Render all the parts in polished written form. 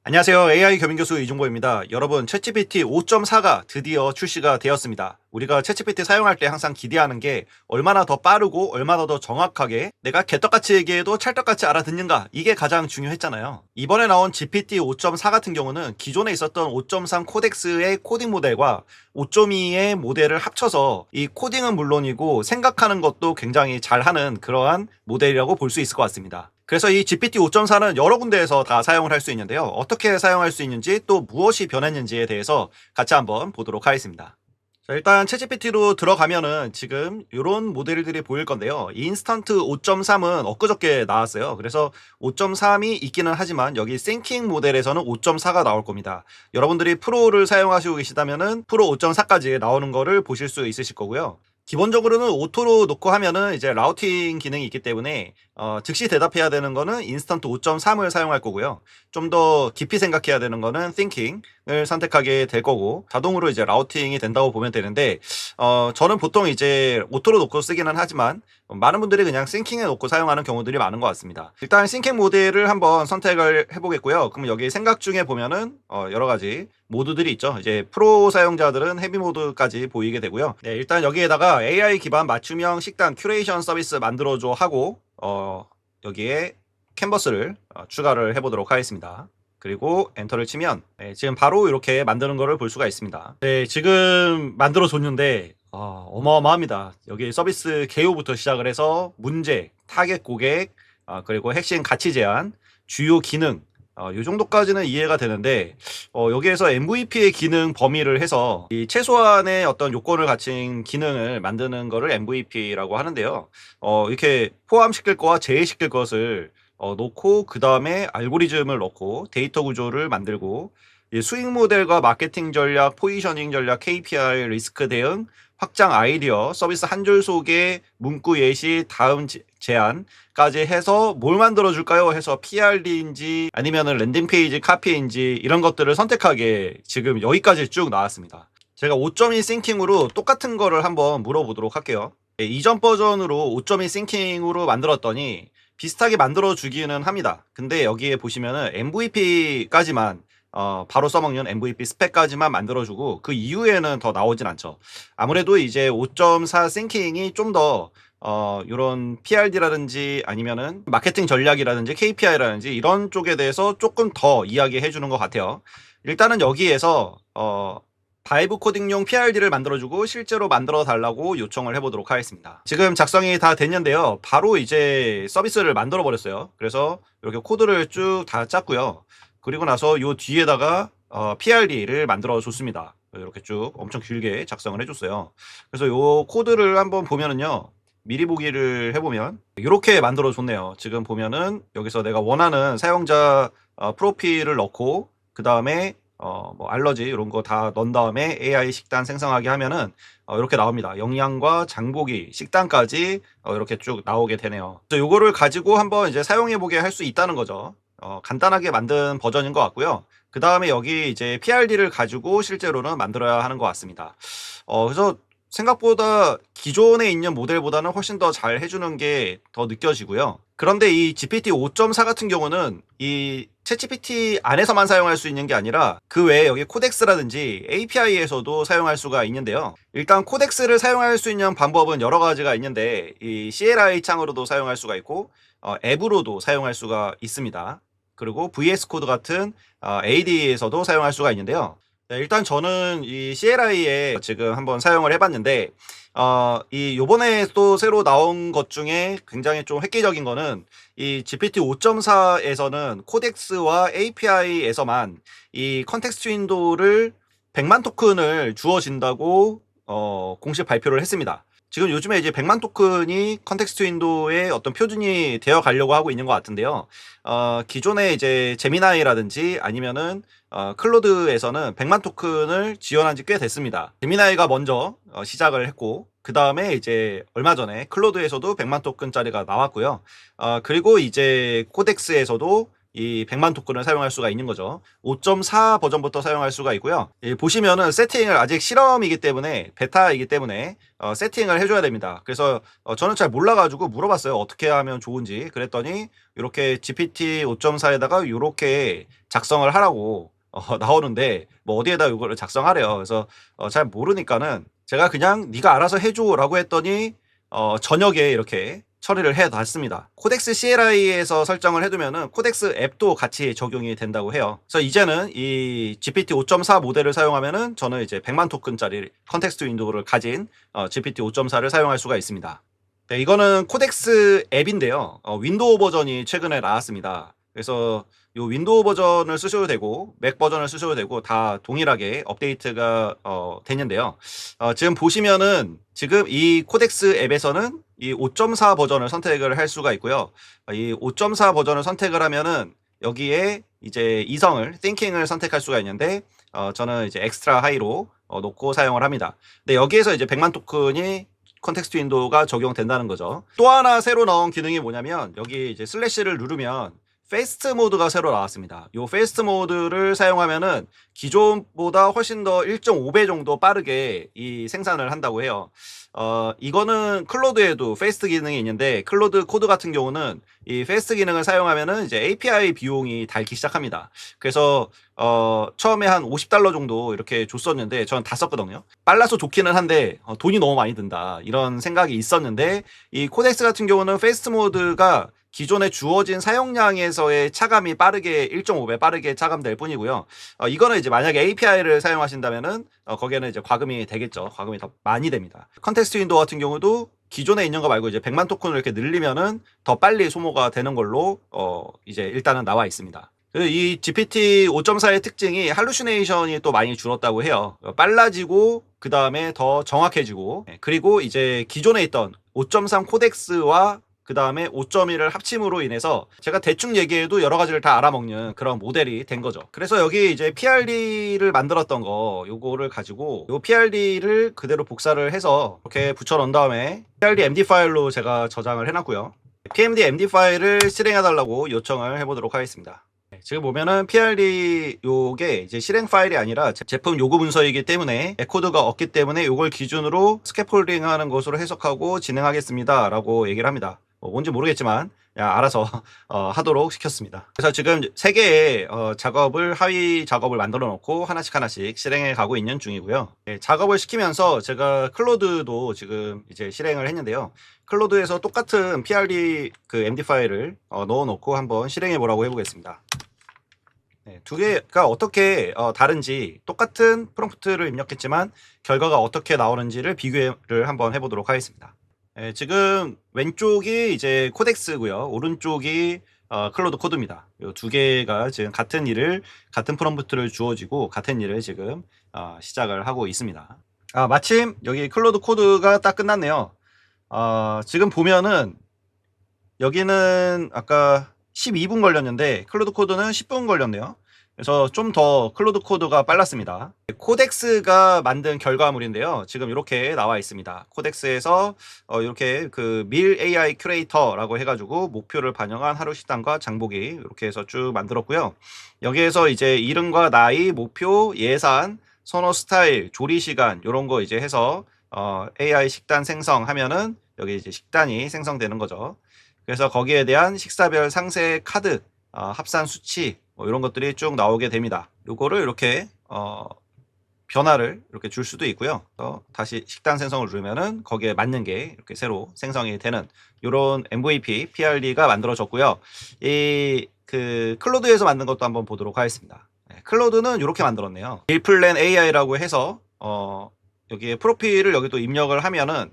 안녕하세요. AI 겸임교수 이종보입니다. 여러분, 챗GPT 5.4가 드디어 출시가 되었습니다. 우리가 챗GPT 사용할 때 항상 기대하는 게 얼마나 더 빠르고 얼마나 더 정확하게 내가 개떡같이 얘기해도 찰떡같이 알아듣는가, 이게 가장 중요했잖아요. 이번에 나온 GPT 5.4 같은 경우는 기존에 있었던 5.3 코덱스의 코딩 모델과 5.2의 모델을 합쳐서 이 코딩은 물론이고 생각하는 것도 굉장히 잘하는 그러한 모델이라고 볼 수 있을 것 같습니다. 그래서 이 GPT 5.4는 여러 군데에서 다 사용을 할 수 있는데요. 어떻게 사용할 수 있는지, 또 무엇이 변했는지에 대해서 같이 한번 보도록 하겠습니다. 자, 일단 챗GPT로 들어가면은 지금 이런 모델들이 보일 건데요. 인스턴트 5.3은 엊그저께 나왔어요. 그래서 5.3이 있기는 하지만 여기 싱킹 모델에서는 5.4가 나올 겁니다. 여러분들이 프로를 사용하시고 계시다면은 프로 5.4까지 나오는 거를 보실 수 있으실 거고요. 기본적으로는 오토로 놓고 하면은 이제 라우팅 기능이 있기 때문에 즉시 대답해야 되는 거는 인스턴트 5.3을 사용할 거고요. 좀 더 깊이 생각해야 되는 거는 thinking을 선택하게 될 거고, 자동으로 이제 라우팅이 된다고 보면 되는데, 저는 보통 이제 오토로 놓고 쓰기는 하지만 많은 분들이 그냥 싱킹에 놓고 사용하는 경우들이 많은 것 같습니다. 일단 싱킹 모델을 한번 선택을 해보겠고요. 그럼 여기 생각 중에 보면은 여러 가지 모드들이 있죠. 이제 프로 사용자들은 헤비 모드까지 보이게 되고요. 네, 일단 여기에다가 AI 기반 맞춤형 식단 큐레이션 서비스 만들어줘 하고 여기에 캔버스를 추가를 해보도록 하겠습니다. 그리고 엔터를 치면 지금 바로 이렇게 만드는 거를 볼 수가 있습니다. 네, 지금 만들어 줬는데 어마어마합니다. 여기 서비스 개요부터 시작을 해서 문제, 타겟 고객, 그리고 핵심 가치 제한, 주요 기능, 이 정도까지는 이해가 되는데, 여기에서 MVP의 기능 범위를 해서 이 최소한의 어떤 요건을 갖춘 기능을 만드는 거를 MVP라고 하는데요. 이렇게 포함시킬 거와 제외시킬 것을 놓고, 그 다음에 알고리즘을 넣고 데이터 구조를 만들고, 이 수익 모델과 마케팅 전략, 포지셔닝 전략, KPI, 리스크 대응, 확장 아이디어, 서비스 한 줄 소개, 문구 예시, 다음 제안까지 해서 뭘 만들어 줄까요? 해서 PRD인지 아니면은 랜딩 페이지 카피인지 이런 것들을 선택하게 지금 여기까지 쭉 나왔습니다. 제가 5.2 싱킹으로 똑같은 거를 한번 물어보도록 할게요. 이전 버전으로 5.2 싱킹으로 만들었더니 비슷하게 만들어 주기는 합니다. 근데 여기에 보시면은 MVP까지만 바로 써먹는 MVP 스펙까지만 만들어주고 그 이후에는 더 나오진 않죠. 아무래도 이제 5.4 싱킹이 좀 더 이런 PRD라든지 아니면은 마케팅 전략이라든지 KPI라든지 이런 쪽에 대해서 조금 더 이야기해 주는 것 같아요. 일단은 여기에서 바이브 코딩용 PRD를 만들어주고 실제로 만들어 달라고 요청을 해보도록 하겠습니다. 지금 작성이 다 됐는데요. 바로 이제 서비스를 만들어 버렸어요. 그래서 이렇게 코드를 쭉 다 짰고요. 그리고 나서 요 뒤에다가 PRD를 만들어 줬습니다. 이렇게 쭉 엄청 길게 작성을 해줬어요. 그래서 요 코드를 한번 보면은요. 미리 보기를 해보면 이렇게 만들어 줬네요. 지금 보면은 여기서 내가 원하는 사용자 프로필을 넣고, 그 다음에 뭐 알러지 이런 거 다 넣은 다음에 AI 식단 생성하게 하면은 이렇게 나옵니다. 영양과 장보기, 식단까지 이렇게 쭉 나오게 되네요. 그래서 요거를 가지고 한번 이제 사용해 보게 할 수 있다는 거죠. 간단하게 만든 버전인 것 같고요. 그 다음에 여기 이제 PRD를 가지고 실제로는 만들어야 하는 것 같습니다. 그래서 생각보다 기존에 있는 모델보다는 훨씬 더 잘 해주는 게 더 느껴지고요. 그런데 이 GPT 5.4 같은 경우는 이 챗GPT 안에서만 사용할 수 있는 게 아니라 그 외에 여기 코덱스라든지 API에서도 사용할 수가 있는데요. 일단 코덱스를 사용할 수 있는 방법은 여러 가지가 있는데, 이 CLI 창으로도 사용할 수가 있고 앱으로도 사용할 수가 있습니다. 그리고 VS 코드 같은 AD에서도 사용할 수가 있는데요. 네, 일단 저는 이 CLI에 지금 한번 사용을 해봤는데, 이 요번에 또 새로 나온 것 중에 굉장히 좀 획기적인 거는 이 GPT 5.4에서는 코덱스와 API에서만 이 컨텍스트 윈도우를 100만 토큰을 주어진다고 공식 발표를 했습니다. 지금 요즘에 이제 100만 토큰이 컨텍스트 윈도우의 어떤 표준이 되어 가려고 하고 있는 것 같은데요. 기존에 이제 제미나이라든지 아니면은 클로드에서는 100만 토큰을 지원한 지 꽤 됐습니다. 제미나이가 먼저 시작을 했고, 그 다음에 이제 얼마 전에 클로드에서도 100만 토큰짜리가 나왔고요. 그리고 이제 코덱스에서도 이 100만 토큰을 사용할 수가 있는 거죠. 5.4 버전부터 사용할 수가 있고요. 보시면은 세팅을 아직 실험이기 때문에 베타이기 때문에 세팅을 해줘야 됩니다. 그래서 저는 잘 몰라가지고 물어봤어요. 어떻게 하면 좋은지. 그랬더니 이렇게 GPT 5.4에다가 이렇게 작성을 하라고 나오는데 뭐 어디에다 이거를 작성하래요. 그래서 잘 모르니까는 제가 그냥 네가 알아서 해줘라고 했더니 저녁에 이렇게 처리를 해놨습니다. 코덱스 CLI에서 설정을 해두면은 코덱스 앱도 같이 적용이 된다고 해요. 그래서 이제는 이 GPT 5.4 모델을 사용하면은 저는 이제 100만 토큰짜리 컨텍스트 윈도우를 가진 GPT 5.4를 사용할 수가 있습니다. 네, 이거는 코덱스 앱인데요. 윈도우 버전이 최근에 나왔습니다. 그래서 이 윈도우 버전을 쓰셔도 되고 맥 버전을 쓰셔도 되고 다 동일하게 업데이트가 됐는데요. 지금 보시면은 지금 이 코덱스 앱에서는 이 5.4 버전을 선택을 할 수가 있고요. 이 5.4 버전을 선택을 하면은 여기에 이제 이성을 thinking을 선택할 수가 있는데 저는 이제 엑스트라 하이로 놓고 사용을 합니다. 근데 여기에서 이제 100만 토큰이 컨텍스트 윈도우가 적용된다는 거죠. 또 하나 새로 나온 기능이 뭐냐면 여기 이제 슬래시를 누르면 페이스트 모드가 새로 나왔습니다. 이 페이스트 모드를 사용하면은 기존보다 훨씬 더 1.5배 정도 빠르게 이 생산을 한다고 해요. 이거는 클로드에도 페이스트 기능이 있는데 클로드 코드 같은 경우는 이 페이스트 기능을 사용하면은 이제 API 비용이 달기 시작합니다. 그래서 처음에 한 $50 정도 이렇게 줬었는데 저는 다 썼거든요. 빨라서 좋기는 한데 돈이 너무 많이 든다 이런 생각이 있었는데 이 코덱스 같은 경우는 페이스트 모드가 기존에 주어진 사용량에서의 차감이 빠르게 1.5배 빠르게 차감될 뿐이고요. 이거는 이제 만약에 API를 사용하신다면은 거기에는 이제 과금이 되겠죠. 과금이 더 많이 됩니다. 컨텍스트 윈도우 같은 경우도 기존에 있는 거 말고 이제 100만 토큰을 이렇게 늘리면은 더 빨리 소모가 되는 걸로 이제 일단은 나와 있습니다. 이 GPT 5.4의 특징이 할루시네이션이 또 많이 줄었다고 해요. 빨라지고 그 다음에 더 정확해지고 그리고 이제 기존에 있던 5.3 코덱스와 그 다음에 5.1을 합침으로 인해서 제가 대충 얘기해도 여러 가지를 다 알아먹는 그런 모델이 된 거죠. 그래서 여기 이제 PRD를 만들었던 거 요거를 가지고 요 PRD를 그대로 복사를 해서 이렇게 붙여놓은 다음에 PRD MD 파일로 제가 저장을 해놨고요. PMD MD 파일을 실행해달라고 요청을 해보도록 하겠습니다. 지금 보면은 PRD 요게 이제 실행 파일이 아니라 제품 요구 문서이기 때문에 에코드가 없기 때문에 요걸 기준으로 스캐폴딩 하는 것으로 해석하고 진행하겠습니다 라고 얘기를 합니다. 뭔지 모르겠지만 알아서 하도록 시켰습니다. 그래서 지금 3개의 작업을 하위 작업을 만들어 놓고 하나씩 실행해 가고 있는 중이고요. 작업을 시키면서 제가 클로드도 지금 이제 실행을 했는데요. 클로드에서 똑같은 PRD 그 MD 파일을 넣어 놓고 한번 실행해 보라고 해보겠습니다. 두 개가 어떻게 다른지 똑같은 프롬프트를 입력했지만 결과가 어떻게 나오는지를 비교를 한번 해보도록 하겠습니다. 지금 왼쪽이 이제 코덱스고요. 오른쪽이 클로드 코드입니다. 이 두 개가 지금 같은 프롬프트를 주어지고 같은 일을 지금 시작을 하고 있습니다. 마침 여기 클로드 코드가 딱 끝났네요. 지금 보면은 여기는 아까 12분 걸렸는데 클로드 코드는 10분 걸렸네요. 그래서 좀 더 클로드 코드가 빨랐습니다. 코덱스가 만든 결과물인데요. 지금 이렇게 나와 있습니다. 코덱스에서 이렇게 그 밀 AI 큐레이터라고 해가지고 목표를 반영한 하루 식단과 장보기 이렇게 해서 쭉 만들었고요. 여기에서 이제 이름과 나이, 목표, 예산, 선호 스타일, 조리 시간 이런 거 이제 해서 AI 식단 생성하면은 여기 이제 식단이 생성되는 거죠. 그래서 거기에 대한 식사별 상세 카드, 합산 수치 뭐 이런 것들이 쭉 나오게 됩니다. 요거를 이렇게 변화를 이렇게 줄 수도 있고요. 다시 식단 생성을 누르면은 거기에 맞는 게 이렇게 새로 생성이 되는 이런 MVP PRD가 만들어졌고요. 이 그 클로드에서 만든 것도 한번 보도록 하겠습니다. 클로드는 이렇게 만들었네요. 밀플랜 AI라고 해서 여기에 프로필을 여기 또 입력을 하면은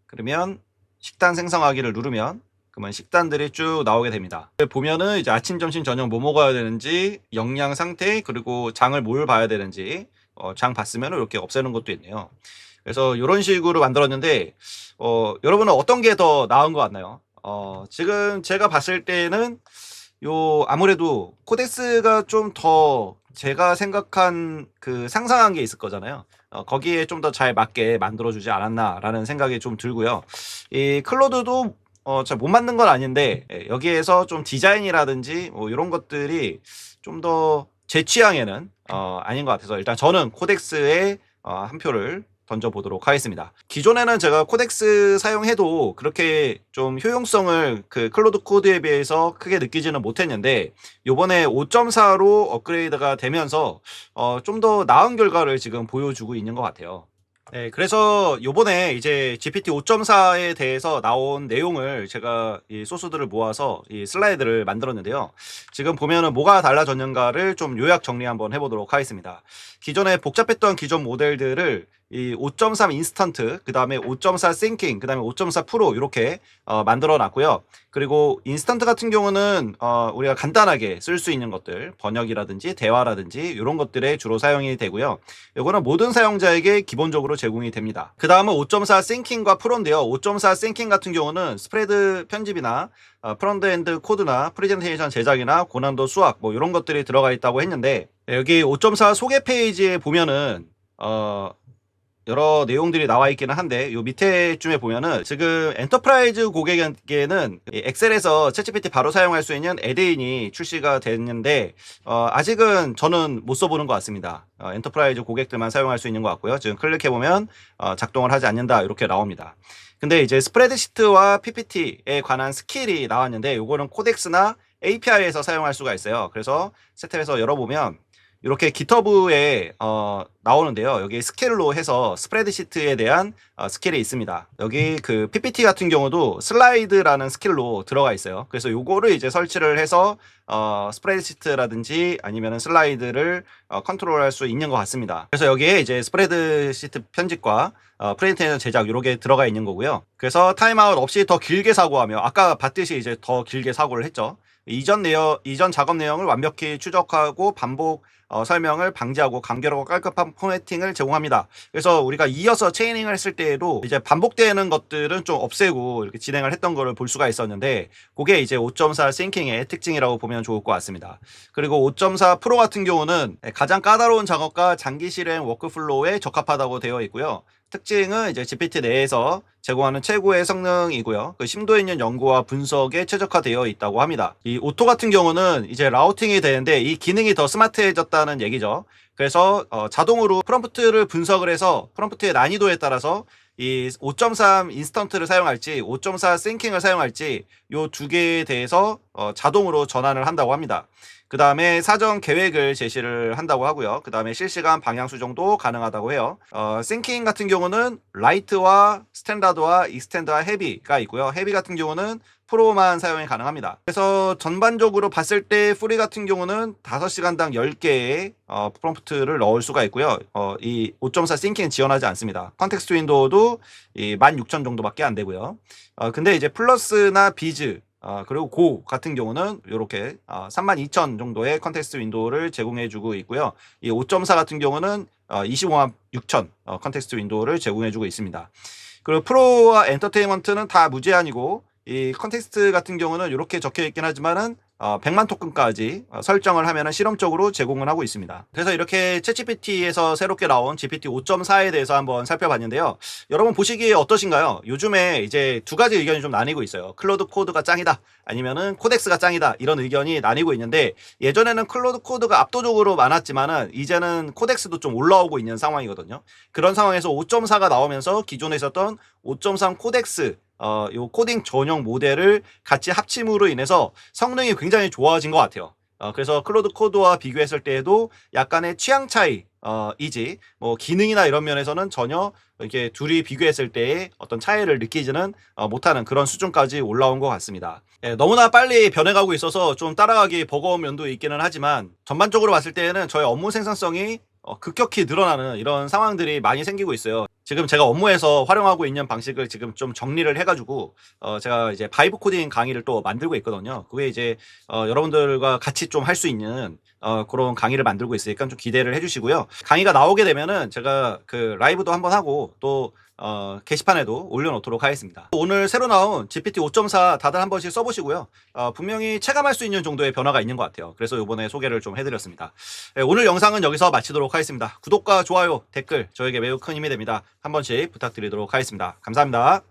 그러면 식단 생성하기를 누르면 그러면 식단들이 쭉 나오게 됩니다. 보면은 이제 아침, 점심, 저녁 뭐 먹어야 되는지, 영양 상태, 그리고 장을 뭘 봐야 되는지, 장 봤으면 이렇게 없애는 것도 있네요. 그래서 이런 식으로 만들었는데, 여러분은 어떤 게 더 나은 것 같나요? 지금 제가 봤을 때는 아무래도 코덱스가 좀 더 제가 생각한 그 상상한 게 있을 거잖아요. 거기에 좀 더 잘 맞게 만들어주지 않았나라는 생각이 좀 들고요. 이 클로드도 잘 못 만든 건 아닌데 여기에서 좀 디자인이라든지 뭐 이런 것들이 좀 더 제 취향에는 아닌 것 같아서 일단 저는 코덱스에 한 표를 던져보도록 하겠습니다. 기존에는 제가 코덱스 사용해도 그렇게 좀 효용성을 그 클로드 코드에 비해서 크게 느끼지는 못했는데 요번에 5.4로 업그레이드가 되면서 좀 더 나은 결과를 지금 보여주고 있는 것 같아요. 네, 그래서 요번에 이제 GPT 5.4에 대해서 나온 내용을 제가 이 소스들을 모아서 이 슬라이드를 만들었는데요. 지금 보면은 뭐가 달라졌는가를 좀 요약 정리 한번 해보도록 하겠습니다. 기존에 복잡했던 기존 모델들을 이 5.3 인스턴트, 그 다음에 5.4 싱킹, 그 다음에 5.4 프로 이렇게 만들어 놨고요. 그리고 인스턴트 같은 경우는 우리가 간단하게 쓸 수 있는 것들, 번역이라든지 대화라든지 이런 것들에 주로 사용이 되고요. 이거는 모든 사용자에게 기본적으로 제공이 됩니다. 그 다음은 5.4 싱킹과 프로인데요. 5.4 싱킹 같은 경우는 스프레드 편집이나 프론트엔드 코드나 프레젠테이션 제작이나 고난도 수학 뭐 이런 것들이 들어가 있다고 했는데 여기 5.4 소개 페이지에 보면은 여러 내용들이 나와 있기는 한데 요 밑에쯤에 보면은 지금 엔터프라이즈 고객에게는 엑셀에서 챗GPT 바로 사용할 수 있는 애드인이 출시가 됐는데 아직은 저는 못 써보는 것 같습니다. 엔터프라이즈 고객들만 사용할 수 있는 것 같고요. 지금 클릭해보면 작동을 하지 않는다 이렇게 나옵니다. 근데 이제 스프레드시트와 PPT에 관한 스킬이 나왔는데 요거는 코덱스나 API에서 사용할 수가 있어요. 그래서 세탭에서 열어보면 이렇게 GitHub에 나오는데요. 여기 스킬로 해서 스프레드시트에 대한 스킬이 있습니다. 여기 그 PPT 같은 경우도 슬라이드라는 스킬로 들어가 있어요. 그래서 요거를 이제 설치를 해서 스프레드시트라든지 아니면 슬라이드를 컨트롤할 수 있는 것 같습니다. 그래서 여기에 이제 스프레드시트 편집과 프레젠테이션 제작 이렇게 들어가 있는 거고요. 그래서 타임아웃 없이 더 길게 사고하며 아까 봤듯이 이제 더 길게 사고를 했죠. 이전 작업 내용을 완벽히 추적하고 반복 설명을 방지하고 간결하고 깔끔한 포매팅을 제공합니다. 그래서 우리가 이어서 체이닝을 했을 때에도 이제 반복되는 것들은 좀 없애고 이렇게 진행을 했던 거를 볼 수가 있었는데 그게 이제 5.4 싱킹의 특징이라고 보면 좋을 것 같습니다. 그리고 5.4 프로 같은 경우는 가장 까다로운 작업과 장기 실행 워크플로우에 적합하다고 되어 있고요. 특징은 이제 GPT 내에서 제공하는 최고의 성능이고요. 그 심도 있는 연구와 분석에 최적화되어 있다고 합니다. 이 오토 같은 경우는 이제 라우팅이 되는데 이 기능이 더 스마트해졌다는 얘기죠. 그래서 자동으로 프롬프트를 분석을 해서 프롬프트의 난이도에 따라서 이 5.3 인스턴트를 사용할지 5.4 싱킹을 사용할지 요 두 개에 대해서 자동으로 전환을 한다고 합니다. 그 다음에 사전 계획을 제시를 한다고 하고요. 그 다음에 실시간 방향 수정도 가능하다고 해요. 싱킹 같은 경우는 라이트와 스탠다드와 익스텐드와 헤비가 있고요. 헤비 같은 경우는 프로만 사용이 가능합니다. 그래서 전반적으로 봤을 때 프리 같은 경우는 5시간당 10개의 프롬프트를 넣을 수가 있고요. 이 5.4 싱킹 지원하지 않습니다. 컨텍스트 윈도우도 16,000 정도밖에 안 되고요. 근데 이제 플러스나 비즈 그리고 고 같은 경우는 이렇게 32,000 정도의 컨텍스트 윈도우를 제공해주고 있고요. 이 5.4 같은 경우는 256,000 컨텍스트 윈도우를 제공해주고 있습니다. 그리고 프로와 엔터테인먼트는 다 무제한이고 이 컨텍스트 같은 경우는 이렇게 적혀 있긴 하지만은 100만 토큰까지 설정을 하면은 실험적으로 제공을 하고 있습니다. 그래서 이렇게 챗GPT에서 새롭게 나온 GPT 5.4에 대해서 한번 살펴봤는데요. 여러분 보시기에 어떠신가요? 요즘에 이제 두 가지 의견이 좀 나뉘고 있어요. 클로드 코드가 짱이다. 아니면은 코덱스가 짱이다. 이런 의견이 나뉘고 있는데 예전에는 클로드 코드가 압도적으로 많았지만은 이제는 코덱스도 좀 올라오고 있는 상황이거든요. 그런 상황에서 5.4가 나오면서 기존에 있었던 5.3 코덱스 요 코딩 전용 모델을 같이 합침으로 인해서 성능이 굉장히 좋아진 것 같아요. 그래서 클로드 코드와 비교했을 때에도 약간의 취향 차이 이지 뭐 기능이나 이런 면에서는 전혀 이렇게 둘이 비교했을 때의 어떤 차이를 느끼지는 못하는 그런 수준까지 올라온 것 같습니다. 너무나 빨리 변해가고 있어서 좀 따라가기 버거운 면도 있기는 하지만 전반적으로 봤을 때에는 저의 업무 생산성이 급격히 늘어나는 이런 상황들이 많이 생기고 있어요. 지금 제가 업무에서 활용하고 있는 방식을 지금 좀 정리를 해가지고 제가 이제 바이브 코딩 강의를 또 만들고 있거든요. 그게 이제 여러분들과 같이 좀 할 수 있는 그런 강의를 만들고 있으니까 좀 기대를 해주시고요. 강의가 나오게 되면은 제가 그 라이브도 한번 하고 또 게시판에도 올려놓도록 하겠습니다. 오늘 새로 나온 GPT 5.4 다들 한 번씩 써보시고요. 분명히 체감할 수 있는 정도의 변화가 있는 것 같아요. 그래서 이번에 소개를 좀 해드렸습니다. 오늘 영상은 여기서 마치도록 하겠습니다. 구독과 좋아요, 댓글 저에게 매우 큰 힘이 됩니다. 한 번씩 부탁드리도록 하겠습니다. 감사합니다.